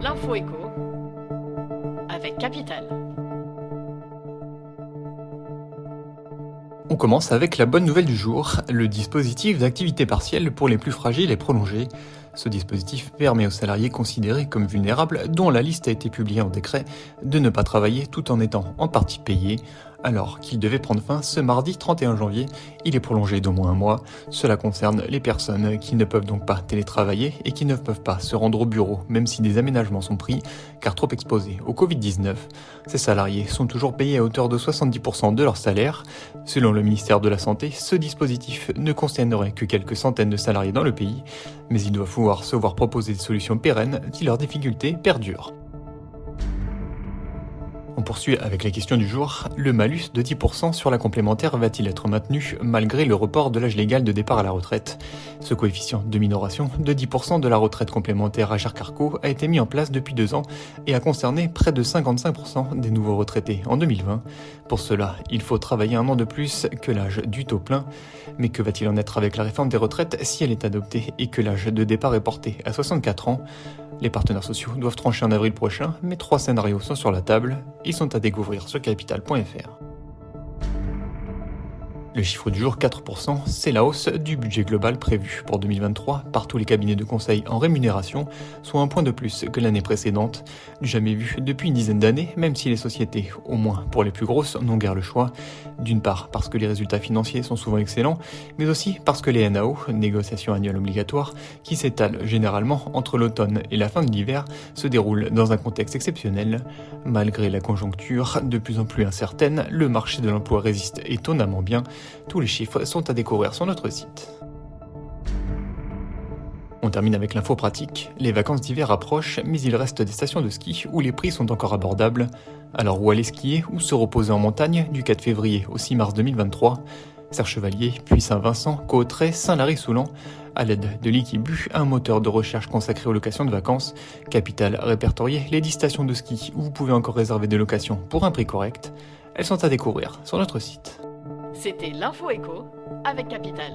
L'info éco avec Capital. On commence avec la bonne nouvelle du jour, le dispositif d'activité partielle pour les plus fragiles est prolongé. Ce dispositif permet aux salariés considérés comme vulnérables, dont la liste a été publiée en décret, de ne pas travailler tout en étant en partie payés. Alors qu'il devait prendre fin ce mardi 31 janvier, il est prolongé d'au moins un mois. Cela concerne les personnes qui ne peuvent donc pas télétravailler et qui ne peuvent pas se rendre au bureau, même si des aménagements sont pris, car trop exposés au Covid-19. Ces salariés sont toujours payés à hauteur de 70% de leur salaire. Selon le ministère de la Santé, ce dispositif ne concernerait que quelques centaines de salariés dans le pays, mais ils doivent pouvoir se voir proposer des solutions pérennes si leurs difficultés perdurent. On poursuit avec la question du jour. Le malus de 10% sur la complémentaire va-t-il être maintenu malgré le report de l'âge légal de départ à la retraite? Ce coefficient de minoration de 10% de la retraite complémentaire Agirc-Arrco a été mis en place depuis 2 ans et a concerné près de 55% des nouveaux retraités en 2020. Pour cela, il faut travailler un an de plus que l'âge du taux plein. Mais que va-t-il en être avec la réforme des retraites si elle est adoptée et que l'âge de départ est porté à 64 ans? Les partenaires sociaux doivent trancher en avril prochain, mais 3 scénarios sont sur la table. Ils sont à découvrir sur capital.fr. Le chiffre du jour, 4%, c'est la hausse du budget global prévu pour 2023 par tous les cabinets de conseil en rémunération, soit un point de plus que l'année précédente. Du jamais vu depuis une dizaine d'années, même si les sociétés, au moins pour les plus grosses, n'ont guère le choix. D'une part parce que les résultats financiers sont souvent excellents, mais aussi parce que les NAO, négociations annuelles obligatoires, qui s'étalent généralement entre l'automne et la fin de l'hiver, se déroulent dans un contexte exceptionnel. Malgré la conjoncture de plus en plus incertaine, le marché de l'emploi résiste étonnamment bien. Tous les chiffres sont à découvrir sur notre site. On termine avec l'info pratique. Les vacances d'hiver approchent, mais il reste des stations de ski où les prix sont encore abordables. Alors où aller skier ou se reposer en montagne du 4 février au 6 mars 2023? Serre-Chevalier, puis Saint-Vincent, Cauterets, Saint-Lary-Soulan. À l'aide de l'Ikibu, un moteur de recherche consacré aux locations de vacances, Capital a répertorié les 10 stations de ski où vous pouvez encore réserver des locations pour un prix correct. Elles sont à découvrir sur notre site. C'était l'info éco avec Capital.